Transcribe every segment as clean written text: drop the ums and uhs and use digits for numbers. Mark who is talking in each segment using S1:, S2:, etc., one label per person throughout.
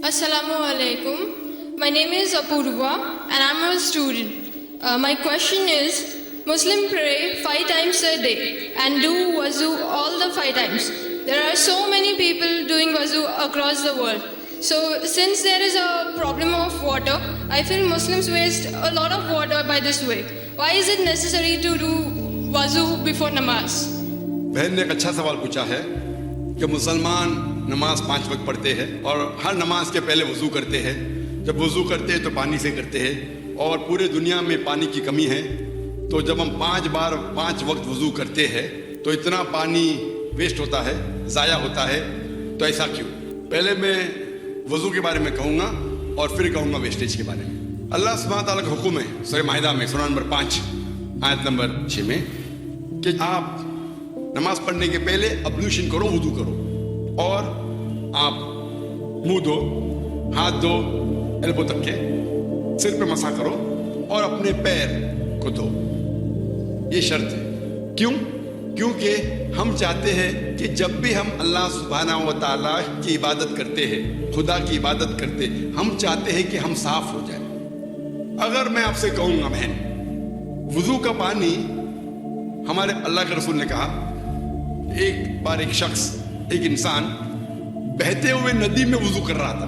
S1: Assalamu alaikum. My name is Apurva and I'm a student. My question is, Muslims pray 5 times a day and do wuzu all the 5 times. There are so many people doing wuzu across the world. So since there is a problem of water, I feel Muslims waste a lot of water by this way. Why is it necessary to do wuzu before namaz?
S2: बहन ने एक अच्छा सवाल पूछा है कि मुसलमान नमाज 5 वक्त पढ़ते हैं और हर नमाज के पहले वज़ू करते हैं. जब वज़ू करते हैं तो पानी से करते हैं और पूरे दुनिया में पानी की कमी है. तो जब हम 5 बार 5 वक्त वज़ू करते हैं तो इतना पानी वेस्ट होता है, ज़ाया होता है. तो ऐसा क्यों? पहले मैं वज़ू के बारे में कहूँगा और फिर कहूँगा वेस्टेज के बारे में. अल्लाह सुब्हानहू तआला का हुक्म है सूरह माइदा में सूरह नंबर 5 आयत नंबर 6 में कि आप नमाज पढ़ने के पहले अब्लूशन करो, वुदू करो और आप मुंह धो, हाथ धो, एल्बो तक के सिर पे मसा करो और अपने पैर को धो. ये शर्त है. क्यों? क्योंकि हम चाहते हैं कि जब भी हम अल्लाह सुब्हानहू व तआला की इबादत करते हैं, खुदा की इबादत करते हैं, हम चाहते हैं कि हम साफ हो जाए. अगर मैं आपसे कहूँगा बहन, वुजू का पानी, हमारे अल्लाह के रसूल ने कहा, एक बार एक शख्स, एक इंसान बहते हुए नदी में वुजू कर रहा था.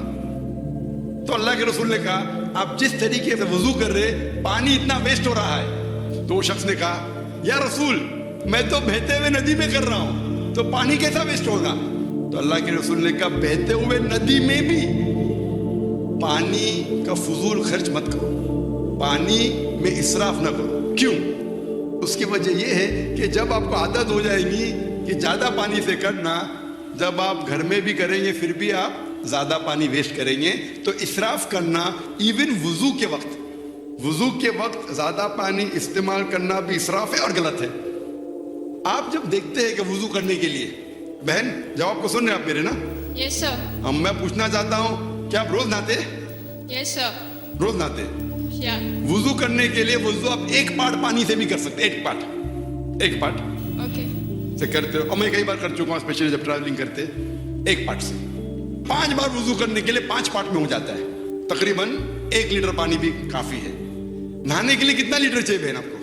S2: तो अल्लाह के रसूल ने कहा, आप जिस तरीके से वुजू कर रहे, पानी इतना वेस्ट हो रहा है. तो वो शख्स ने कहा, या रसूल, मैं तो बहते हुए नदी में कर रहा हूं, तो पानी कैसा वेस्ट होगा? तो अल्लाह के रसूल ने कहा, बहते हुए नदी में भी पानी का फजूल खर्च मत करो, पानी में इसराफ ना करो. क्यों? उसकी वजह यह है कि जब आपको आदत हो जाएगी कि ज़्यादा पानी से करना, जब आप घर में भी करेंगे फिर भी आप ज़्यादा पानी वेस्ट करेंगे. तो इसराफ करना, इवन वुज़ू के वक्त ज़्यादा पानी इस्तेमाल करना भी इसराफ है और गलत है. आप जब देखते हैं कि वुज़ू करने के लिए, बहन जवाब को सुन रहे आप मेरे ना?
S1: Yes sir.
S2: अब मैं पूछना चाहता हूँ, क्या आप रोज़ नहाते?
S1: Yes sir.
S2: रोज़ नहाते?
S1: Yeah.
S2: वुज़ू करने के लिए वुज़ू आप 1 पार्ट पानी से भी कर सकते हैं. 1 पार्ट
S1: Okay.
S2: से करते हो. और मैं कई बार कर चुका हूँ, स्पेशली जब ट्रैवलिंग करते, 1 पार्ट से 5 बार वुज़ू करने के लिए 5 पार्ट में हो जाता है. तकरीबन 1 लीटर पानी भी काफ़ी है. नहाने के लिए कितना लीटर चाहिए बहन आपको?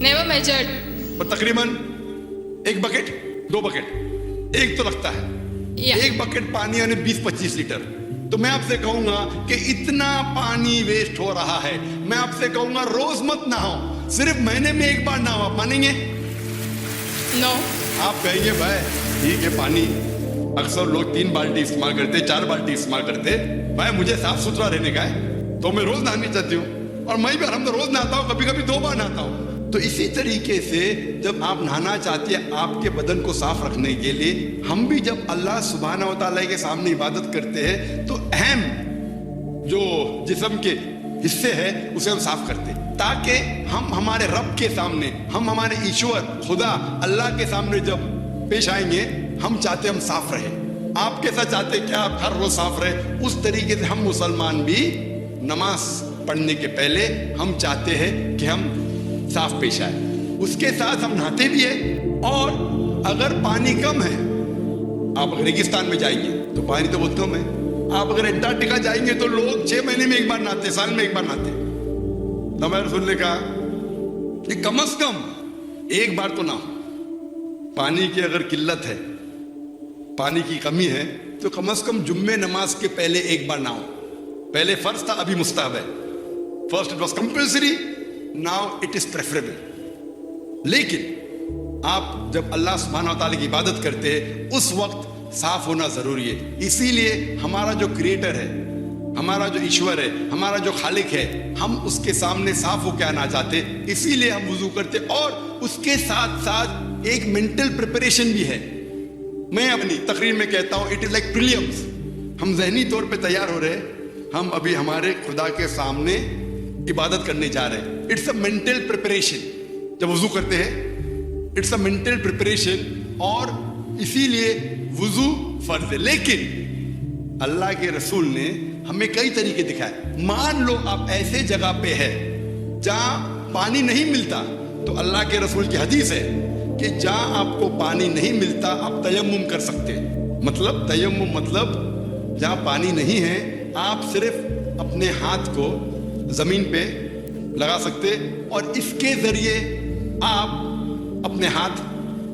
S1: Never measured.
S2: और तकरीबन 1 बकेट, 2 बकेट, 1 तो लगता है.
S1: Yeah.
S2: 1 बकेट पानी यानी 20-25 लीटर. तो मैं आपसे कहूंगा कि इतना पानी वेस्ट हो रहा है. मैं आपसे कहूंगा रोज मत नहाओ, सिर्फ महीने में 1 बार नहाओ. आप मानेंगे?
S1: No.
S2: आप कहेंगे भाई ठीक है, पानी अक्सर लोग 3 बाल्टी इस्तेमाल करते, 4 बाल्टी इस्तेमाल करते. भाई मुझे साफ सुथरा रहने का है तो मैं रोज नहानी चाहती हूँ. और मैं भी हम तो रोज नहाता हूँ, कभी कभी 2 बार नहाता हूँ. तो इसी तरीके से जब आप नहाना चाहते हैं आपके बदन को साफ रखने के लिए, हम भी जब अल्लाह सुब्हानहू व तआला के सामने इबादत करते हैं तो अहम जो जिस्म के हिस्से हैं उसे हम साफ करते हैं, ताकि हम हमारे रब के सामने, हम हमारे ईश्वर खुदा अल्लाह के सामने जब पेश आएंगे, हम चाहते हम साफ रहे. आप कैसा चाहते कि आप हर रोज साफ रहे? उस तरीके से हम मुसलमान भी नमाज पढ़ने के पहले हम चाहते हैं कि हम साफ पेश आए. उसके साथ हम नहाते भी हैं. और अगर पानी कम है, आप अगर रेगिस्तान में जाएंगे तो पानी तो बहुत कम है. आप अगर अंटार्कटिका जाएंगे तो लोग 6 महीने में 1 बार नहाते, साल में 1 बार नहाते. हमारे रसूल ने कहा कि कम से कम 1 बार तो नहाओ. पानी की अगर किल्लत है, पानी की कमी है, तो कम से कम जुम्मे नमाज के पहले 1 बार नहाओ. पहले फर्ज था, अभी मुस्तहब है. First it was compulsory, now it is preferable. लेकिन आप जब अल्लाह सुब्हानहू व तआला की इबादत करते हैं उस वक्त साफ होना जरूरी है. इसीलिए हमारा जो क्रिएटर है, हमारा जो ईश्वर है, हमारा जो खालिक है, हम उसके सामने साफ होकर आना चाहते, इसीलिए हम वुजू करते. और उसके साथ साथ एक मेंटल प्रिपरेशन भी है. मैं अपनी तकरीर में कहता हूँ, इट इज लाइक प्रीलिम्स. हम जहनी तौर पे तैयार हो रहे हैं, हम अभी हमारे खुदा के सामने इबादत करने जा रहे हैं. It's a mental preparation. जब वुजू करते हैं इट्स अ मेंटल प्रिपरेशन, और इसीलिए वुजू फर्ज है. लेकिन अल्लाह के रसूल ने हमें कई तरीके दिखाए. मान लो आप ऐसे जगह पे है जहां पानी नहीं मिलता, तो अल्लाह के रसूल की हदीस है कि जहां आपको पानी नहीं मिलता आप तयम्मुम कर सकते हैं. मतलब तयम्मुम मतलब جہاں پانی نہیں ہے آپ صرف اپنے ہاتھ کو زمین پہ لگا سکتے اور اس کے ذریعے آپ اپنے ہاتھ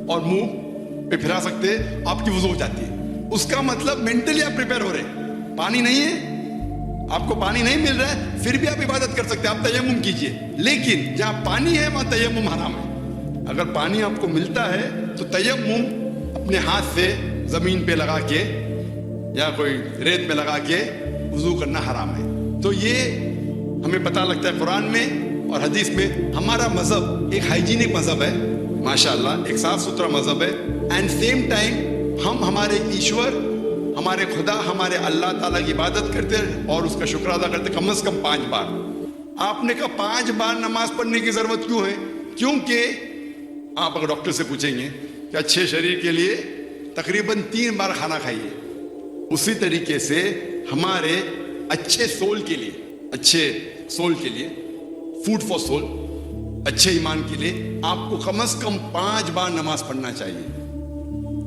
S2: اور منہ پہ پھرا سکتے, آپ کی وضو ہو جاتی ہے. اس کا مطلب مینٹلی آپ پریپیئر ہو رہے ہیں. پانی نہیں ہے, آپ کو پانی نہیں مل رہا ہے, پھر بھی آپ عبادت کر سکتے, آپ تیمم کیجئے. لیکن جہاں پانی ہے وہاں تیمم حرام ہے. اگر پانی آپ کو ملتا ہے تو تیمم اپنے ہاتھ سے زمین پہ لگا کے یا کوئی ریت میں لگا کے وضو کرنا حرام ہے. تو یہ ہمیں پتہ لگتا ہے قرآن میں اور حدیث میں. ہمارا مذہب ایک ہائیجینک مذہب ہے ماشاءاللہ, ایک صاف ستھرا مذہب ہے. اینڈ سیم ٹائم ہم ہمارے ایشور, ہمارے خدا, ہمارے اللہ تعالیٰ کی عبادت کرتے اور اس کا شکر ادا کرتے کم از کم 5 بار. آپ نے کہا 5 بار نماز پڑھنے کی ضرورت کیوں ہے؟ کیونکہ آپ اگر ڈاکٹر سے پوچھیں گے کہ اچھے شریر کے لیے تقریباً 3 بار کھانا کھائیے, اسی طریقے سے ہمارے اچھے سول کے لیے, اچھے سول کے لیے, فوڈ فار سول, اچھے ایمان کے لیے آپ کو کم از کم 5 بار نماز پڑھنا چاہیے,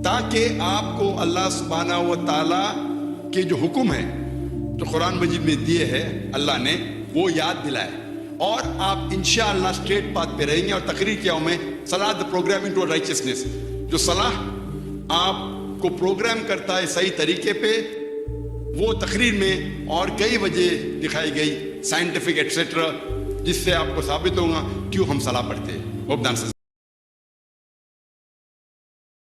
S2: تاکہ آپ کو اللہ سبحانہ و تعالیٰ کے جو حکم ہیں جو قرآن مجید میں دیے ہیں اللہ نے, وہ یاد دلائے اور آپ انشاءاللہ اسٹریٹ پاتھ پہ رہیں گے. اور تقریر کیا ہوں میں, صلاح دا پروگرام انٹو رائچسنس, جو صلاح آپ کو پروگرام کرتا ہے صحیح طریقے پہ, وہ تقریر میں اور کئی وجہ دکھائی گئی سائنٹیفک ایٹسیٹرا, جس سے آپ کو ثابت ہوگا کیوں ہم صلاح پڑھتے ہیں.